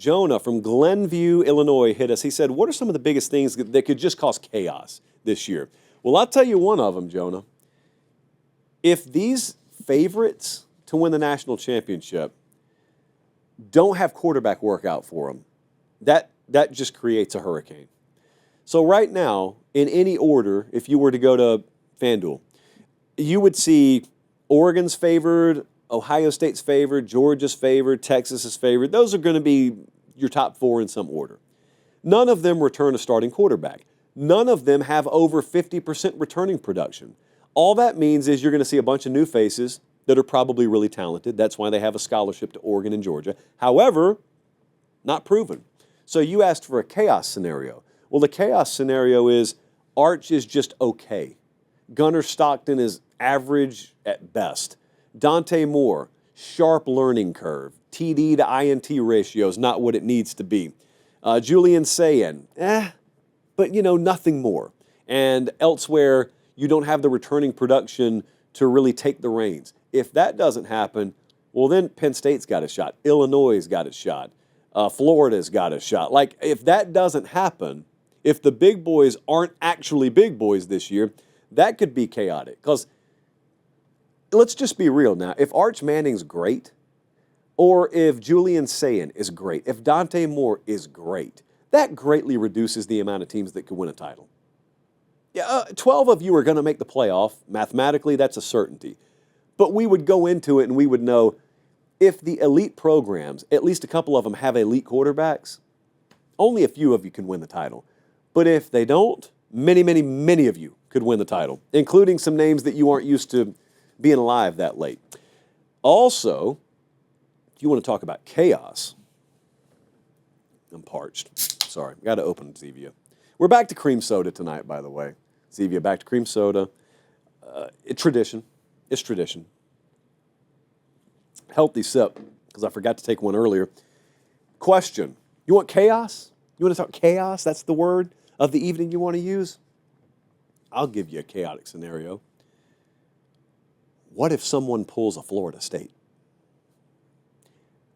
Jonah from Glenview, Illinois, hit us. He said, what are some of the biggest things that could just cause chaos this year? Well, I'll tell you one of them, Jonah. If these favorites to win the national championship don't have quarterback work out for them, that just creates a hurricane. So right now, in any order, if you were to go to FanDuel, you would see Oregon's favored, Ohio State's favored, Georgia's favored, Texas is favored. Those are going to be your top four in some order. None of them return a starting quarterback. None of them have over 50% returning production. All that means is you're going to see a bunch of new faces that are probably really talented. That's why they have a scholarship to Oregon and Georgia. However, not proven. So you asked for a chaos scenario. Well, the chaos scenario is Arch is just okay. Gunnar Stockton is average at best. Dante Moore, sharp learning curve. TD to INT ratio is not what it needs to be. Julian Sayin, but nothing more. And elsewhere, you don't have the returning production to really take the reins. If that doesn't happen, well, then Penn State's got a shot. Illinois' got a shot. Florida's got a shot. Like, if that doesn't happen, if the big boys aren't actually big boys this year, that could be chaotic. Because let's just be real now. If Arch Manning's great, or if Julian Sayin is great, if Dante Moore is great, that greatly reduces the amount of teams that could win a title. Yeah, 12 of you are going to make the playoff. Mathematically, that's a certainty. But we would go into it and we would know if the elite programs, at least a couple of them have elite quarterbacks, only a few of you can win the title. But if they don't, many, many, many of you could win the title, including some names that you aren't used to being alive that late. Also, if you want to talk about chaos, I'm parched. Sorry, got to open Zevia. We're back to cream soda tonight, by the way. Zevia, back to cream soda. It's tradition. It's tradition. Healthy sip, because I forgot to take one earlier. Question. You want chaos? You want to talk chaos? That's the word of the evening you want to use? I'll give you a chaotic scenario. What if someone pulls a Florida State?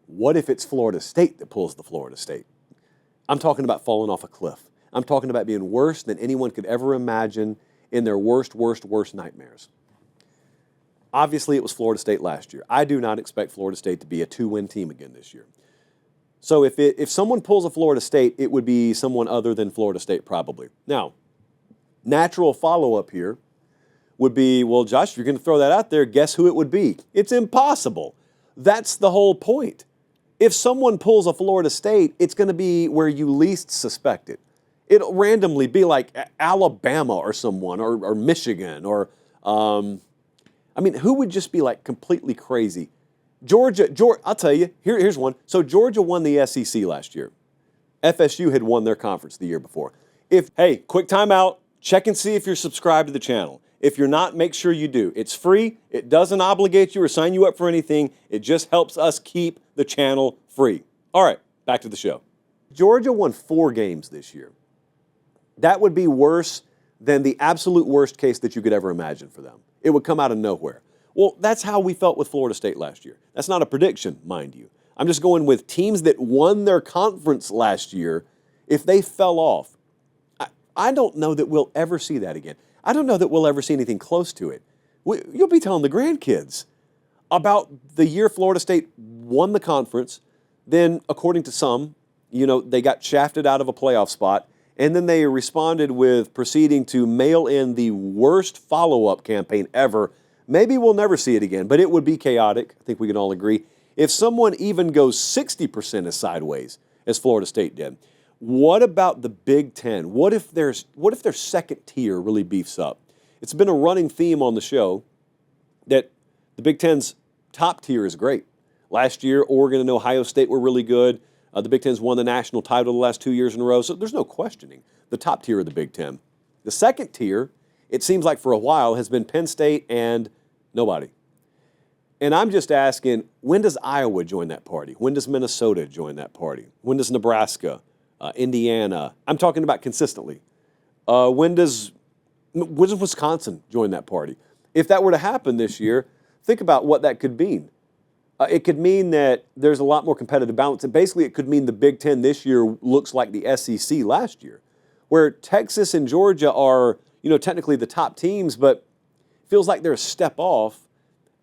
What if it's Florida State that pulls the Florida State? I'm talking about falling off a cliff. I'm talking about being worse than anyone could ever imagine in their worst nightmares. Obviously, it was Florida State last year. I do not expect Florida State to be a 2-win team again this year. So if someone pulls a Florida State, it would be someone other than Florida State probably. Now, natural follow-up here would be, well, Josh, if you're going to throw that out there, guess who it would be? It's impossible. That's the whole point. If someone pulls a Florida State, it's going to be where you least suspect it. It'll randomly be like Alabama or someone, or Michigan, or, who would just be like completely crazy? Georgia, I'll tell you, here's one. So Georgia won the SEC last year. FSU had won their conference the year before. Hey, quick timeout, check and see if you're subscribed to the channel. If you're not, make sure you do. It's free. It doesn't obligate you or sign you up for anything. It just helps us keep the channel free. All right, back to the show. Georgia won 4 games this year. That would be worse than the absolute worst case that you could ever imagine for them. It would come out of nowhere. Well, that's how we felt with Florida State last year. That's not a prediction, mind you. I'm just going with teams that won their conference last year. If they fell off, I don't know that we'll ever see that again. I don't know that we'll ever see anything close to it. You'll be telling the grandkids about the year Florida State won the conference. Then, according to some, they got shafted out of a playoff spot. And then they responded with proceeding to mail in the worst follow-up campaign ever. Maybe we'll never see it again, but it would be chaotic. I think we can all agree. If someone even goes 60% as sideways as Florida State did, what about the Big Ten? What if their second tier really beefs up? It's been a running theme on the show that the Big Ten's top tier is great. Last year, Oregon and Ohio State were really good. The Big Ten's won the national title the last 2 years in a row, so there's no questioning the top tier of the Big Ten. The second tier, it seems like for a while, has been Penn State and nobody. And I'm just asking, when does Iowa join that party? When does Minnesota join that party? When does Nebraska, Indiana? I'm talking about consistently. When does Wisconsin join that party? If that were to happen this year, think about what that could mean. It could mean that there's a lot more competitive balance. And basically, it could mean the Big Ten this year looks like the SEC last year, where Texas and Georgia are, technically the top teams, but it feels like they're a step off.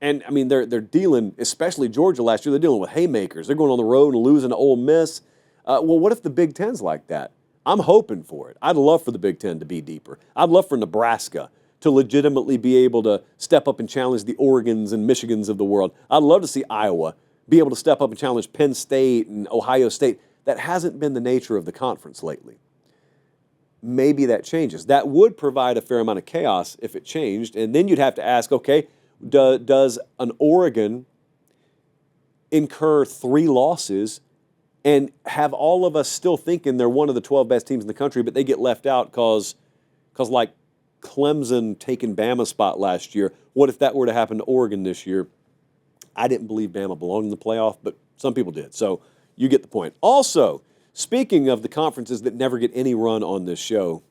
And, I mean, they're dealing, especially Georgia last year, they're dealing with haymakers. They're going on the road and losing to Ole Miss. Well, what if the Big Ten's like that? I'm hoping for it. I'd love for the Big Ten to be deeper. I'd love for Nebraska to legitimately be able to step up and challenge the Oregons and Michigans of the world. I'd love to see Iowa be able to step up and challenge Penn State and Ohio State. That hasn't been the nature of the conference lately. Maybe that changes. That would provide a fair amount of chaos if it changed. And then you'd have to ask, okay, does an Oregon incur 3 losses and have all of us still thinking they're one of the 12 best teams in the country, but they get left out because like Clemson taking Bama's spot last year? What if that were to happen to Oregon this year? I didn't believe Bama belonged in the playoff, but some people did. So you get the point. Also, speaking of the conferences that never get any run on this show,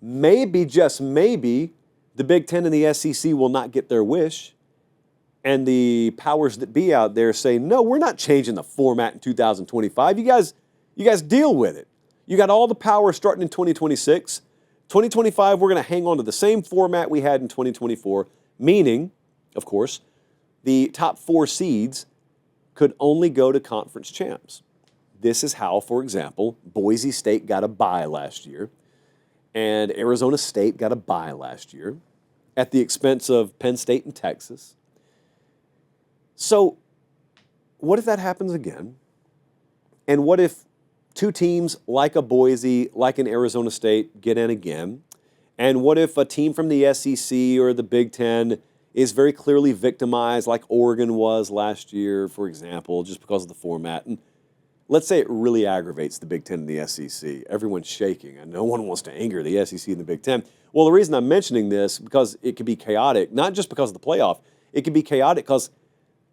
maybe, just maybe, the Big Ten and the SEC will not get their wish, and the powers that be out there say, no, we're not changing the format in 2025. You guys deal with it. You got all the power starting in 2026. 2025, we're going to hang on to the same format we had in 2024, meaning, of course, the top 4 seeds could only go to conference champs. This is how, for example, Boise State got a bye last year, and Arizona State got a bye last year at the expense of Penn State and Texas. So what if that happens again? And what if 2 teams like a Boise, like an Arizona State, get in again? And what if a team from the SEC or the Big Ten is very clearly victimized, like Oregon was last year, for example, just because of the format? And let's say it really aggravates the Big Ten and the SEC. Everyone's shaking, and no one wants to anger the SEC and the Big Ten. Well, the reason I'm mentioning this, because it could be chaotic, not just because of the playoff. It could be chaotic because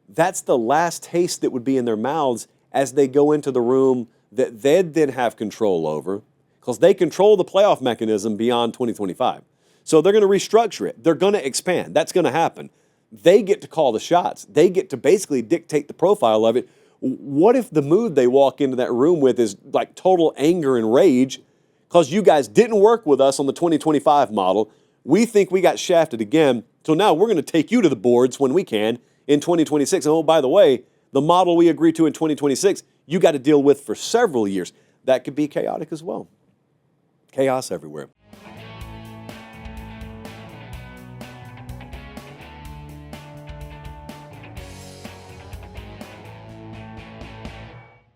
that's the last taste that would be in their mouths as they go into the room that they'd then have control over, because they control the playoff mechanism beyond 2025. So they're going to restructure it. They're going to expand. That's going to happen. They get to call the shots. They get to basically dictate the profile of it. What if the mood they walk into that room with is like total anger and rage because you guys didn't work with us on the 2025 model? We think we got shafted again, so now we're going to take you to the boards when we can in 2026. And oh, by the way, the model we agreed to in 2026, you got to deal with for several years. That could be chaotic as well. Chaos everywhere.